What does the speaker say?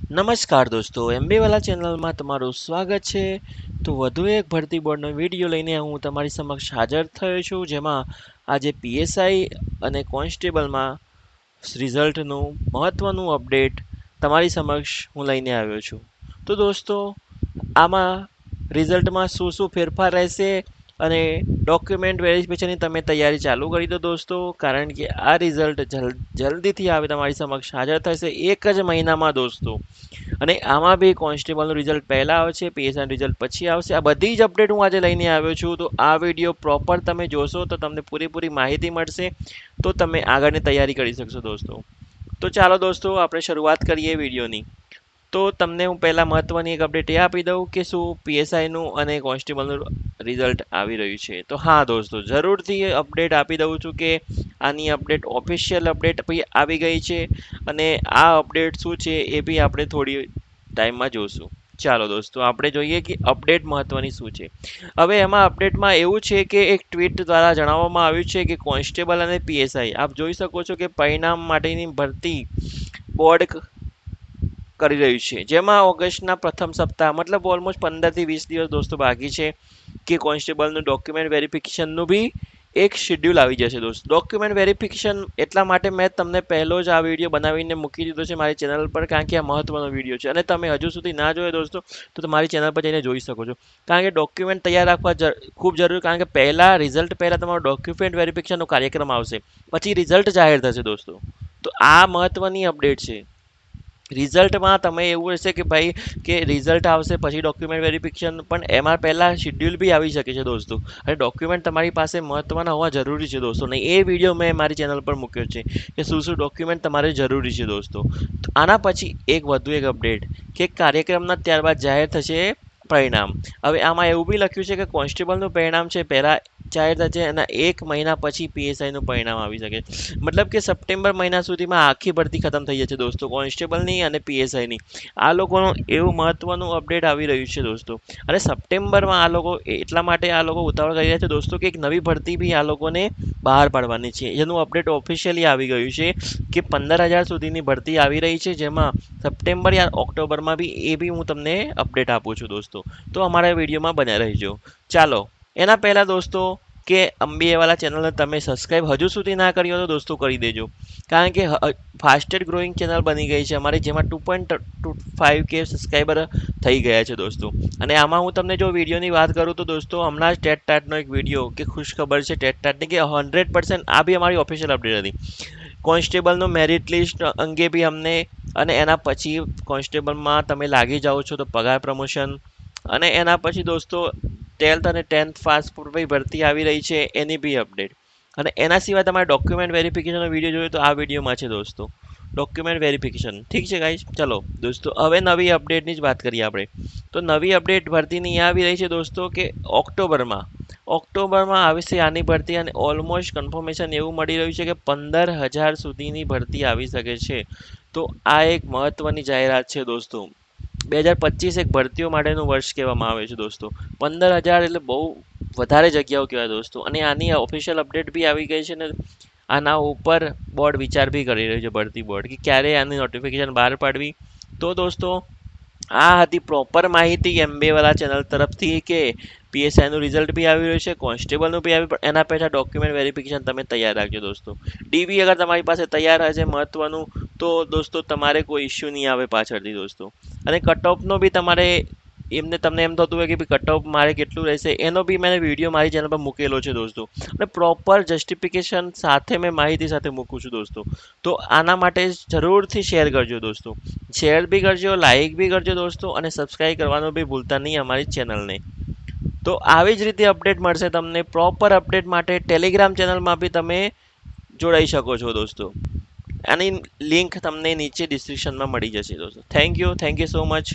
નમસ્કાર દોસ્તો, એમબી વાલા ચેનલમાં તમારું સ્વાગત છે. તો વધુ એક ભરતી બોર્ડનો વિડીયો લઈને હું તમારી સમક્ષ હાજર થયો છું, જેમાં આજે પીએસઆઈ અને કોન્સ્ટેબલમાં રિઝલ્ટનું મહત્ત્વનું અપડેટ તમારી સમક્ષ હું લઈને આવ્યો છું. તો દોસ્તો, આમાં રિઝલ્ટમાં શું શું ફેરફાર રહેશે અને ડોક્યુમેન્ટ વેરિફિકેશનની તમે તૈયારી ચાલુ કરી દો દોસ્તો, કારણ કે આ રિઝલ્ટ જલ્દીથી આવે તમારી સમક્ષ હાજર થશે એક જ મહિનામાં દોસ્તો. અને આમાં બી કોન્સ્ટેબલનું રિઝલ્ટ પહેલાં આવશે, પીએસઆઈનું રિઝલ્ટ પછી આવશે. આ બધી જ અપડેટ હું આજે લઈને આવ્યો છું. તો આ વિડીયો પ્રોપર તમે જોશો તો તમને પૂરેપૂરી માહિતી મળશે, તો તમે આગળની તૈયારી કરી શકશો દોસ્તો. તો ચાલો દોસ્તો, આપણે શરૂઆત કરીએ વિડીયોની. તો તમને હું પહેલાં મહત્ત્વની એક અપડેટ એ આપી દઉં કે શું પીએસઆઈનું અને કોન્સ્ટેબલનું રિઝલ્ટ આવી રહ્યું છે. તો હા દોસ્તો, જરૂરથી અપડેટ આપી દઉં છું કે આની અપડેટ ઓફિશિયલ અપડેટ આવી ગઈ છે. અને આ અપડેટ શું છે એ બી આપણે થોડી ટાઈમમાં જોશું. ચાલો દોસ્તો, આપણે જોઈએ કે અપડેટ મહત્ત્વની શું છે. હવે એમાં અપડેટમાં એવું છે કે એક ટ્વીટ દ્વારા જણાવવામાં આવ્યું છે કે કોન્સ્ટેબલ અને પીએસઆઈ આપ જોઈ શકો છો કે પરિણામ માટેની ભરતી બોર્ડ કરી રહ્યું છે, જેમાં ઓગસ્ટના પ્રથમ સપ્તાહ મતલબ ઓલમોસ્ટ 15 થી 20 દિવસ દોસ્તો બાકી છે કે કોન્સ્ટેબલનું ડોક્યુમેન્ટ વેરિફિકેશનનું બી એક શેડ્યુલ આવી જશે દોસ્તો. ડોક્યુમેન્ટ વેરિફિકેશન એટલા માટે મેં તમને પહેલો જ આ વિડીયો બનાવીને મૂકી દીધો છે મારી ચેનલ પર, કારણ કે આ મહત્ત્વનો વિડીયો છે અને તમે હજુ સુધી ના જોયો દોસ્તો તો તમારી ચેનલ પર જઈને જોઈ શકો છો. કારણ કે ડોક્યુમેન્ટ તૈયાર રાખવા ખૂબ જરૂરી, કારણ કે રિઝલ્ટ પહેલાં તમારો ડોક્યુમેન્ટ વેરિફિકેશનનો કાર્યક્રમ આવશે, પછી રિઝલ્ટ જાહેર થશે દોસ્તો. તો આ મહત્ત્વની અપડેટ છે. રિઝલ્ટમાં તમે એવું હશે કે ભાઈ કે રિઝલ્ટ આવશે પછી ડોક્યુમેન્ટ વેરિફિકેશન, પણ એમાં પહેલાં શેડ્યુલ બી આવી શકે છે દોસ્તો. અને ડોક્યુમેન્ટ તમારી પાસે મહત્ત્વના હોવા જરૂરી છે દોસ્તો. નહીં એ વિડીયો મેં મારી ચેનલ પર મૂક્યો છે કે શું શું ડોક્યુમેન્ટ તમારે જરૂરી છે દોસ્તો. તો આના પછી વધુ એક અપડેટ કે કાર્યક્રમના ત્યારબાદ જાહેર થશે પરિણામ. હવે આમાં એવું બી લખ્યું છે કે કોન્સ્ટેબલનું પરિણામ છે પહેલાં જાહેર થશે અને 1 મહિના પછી પીએસઆઈનું પરિણામ આવી શકે. મતલબ કે સપ્ટેમ્બર મહિના સુધીમાં આખી ભરતી ખતમ થઈ જશે દોસ્તો, કોન્સ્ટેબલની અને પીએસઆઈની. આ લોકોનું એવું મહત્ત્વનું અપડેટ આવી રહ્યું છે દોસ્તો. અને સપ્ટેમ્બરમાં આ લોકો એટલા માટે આ લોકો ઉતાવળ કરી રહ્યા છે દોસ્તો કે એક નવી ભરતી બી આ લોકોને બહાર પાડવાની છે, જેનું અપડેટ ઓફિશિયલી આવી ગયું છે કે 15,000 સુધીની ભરતી આવી રહી છે, જેમાં સપ્ટેમ્બર યા ઓક્ટોબરમાં બી એ બી હું તમને અપડેટ આપું છું દોસ્તો. તો અમારા વિડીયોમાં બન્યા રહેજો. ચાલો, એના પહેલાં દોસ્તો કે અંબીએવાલા ચેનલને તમે સબસ્ક્રાઈબ હજુ સુધી ના કરી હોય તો દોસ્તો કરી દેજો, કારણ કે ફાસ્ટેસ્ટ ગ્રોઈંગ ચેનલ બની ગઈ છે અમારી, જેમાં 2.25K સબસ્ક્રાઈબર થઈ ગયા છે દોસ્તો. અને આમાં હું તમને જો વિડીયોની વાત કરું તો દોસ્તો, હમણાં જ ટેટ ટાટનો એક વિડીયો કે ખુશખબર છે ટેટ ટાટની કે 100% આ બી અમારી ઓફિશિયલ અપડેટ હતી. કોન્સ્ટેબલનું મેરિટ લિસ્ટ અંગે બી અમને, અને એના પછી કોન્સ્ટેબલમાં તમે લાગી જાઓ છો તો પગાર પ્રમોશન, અને એના પછી દોસ્તો 12th અને 10th પાસ પર ભરતી આવી રહી છે એની બી અપડેટ. અને એના સિવાય તમારે ડોક્યુમેન્ટ વેરિફિકેશનનો વિડીયો જોઈએ તો આ વિડીયોમાં છે દોસ્તો, ડોક્યુમેન્ટ વેરિફિકેશન. ઠીક છે ગાઈસ, ચલો દોસ્તો હવે નવી અપડેટની જ વાત કરીએ આપણે. તો નવી અપડેટ ભરતીની એ આવી રહી છે દોસ્તો કે ઓક્ટોબરમાં આવશે આની ભરતી, અને ઓલમોસ્ટ કન્ફર્મેશન એવું મળી રહ્યું છે કે 15,000 સુધીની ભરતી આવી શકે છે. તો આ એક મહત્ત્વની જાહેરાત છે દોસ્તો. 2025 એક ભરતીઓ માટેનું વર્ષ કહેવામાં આવે છે દોસ્તો. 15,000 એટલે બહુ વધારે જગ્યાઓ કહેવાય દોસ્તો. અને આની ઓફિશિયલ અપડેટ બી આવી ગઈ છે ને આના ઉપર બોર્ડ વિચાર બી કરી રહ્યું છે, ભરતી બોર્ડ, કે ક્યારે આની નોટિફિકેશન બહાર પાડવી. તો દોસ્તો, આ હતી પ્રોપર માહિતી એમબીવાલા ચેનલ તરફથી કે પીએસઆઈનું રિઝલ્ટ બી આવી રહ્યું છે, કોન્સ્ટેબલનું બી આવ્યું, પણ એના પહેલાં ડોક્યુમેન્ટ વેરિફિકેશન તમે તૈયાર રાખજો દોસ્તો. ડીબી અગર તમારી પાસે તૈયાર હશે મહત્ત્વનું, તો દોસ્તો તમારે કોઈ ઇશ્યુ નહીં આવે પાછળથી દોસ્તો. અને કટ ઓફનો બી તમારે તમને એમ થતું હોય કે ભાઈ કટ ઓફ મારે કેટલું રહેશે, એનો બી મેં વિડીયો મારી ચેનલ પર મૂકેલો છે દોસ્તો. અને પ્રોપર જસ્ટિફિકેશન સાથે મેં માહિતી સાથે મૂકું છું દોસ્તો. તો આના માટે જરૂરથી શેર કરજો દોસ્તો, શેર બી કરજો, લાઈક બી કરજો દોસ્તો, અને સબસ્ક્રાઈબ કરવાનું બી ભૂલતા નહીં અમારી ચેનલને. તો આવી જ રીતે અપડેટ મળશે તમને. પ્રોપર અપડેટ માટે ટેલિગ્રામ ચેનલમાં બી તમે જોડાઈ શકો છો દોસ્તો. આની લિંક તમને નીચે ડિસ્ક્રિપ્શનમાં મળી જશે દોસ્તો. Thank you so much.